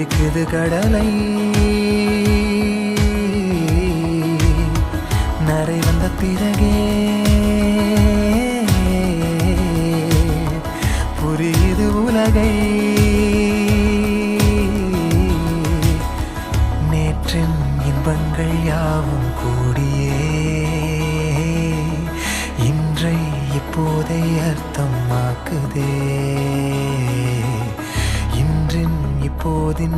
பிடிக்குது கடலை நரை வந்த பிறகே புரியுது உலகை நேற்றின் இன்பங்கள் யாவும் கூடியே இன்றை இப்போதை அர்த்தமாக்குதே.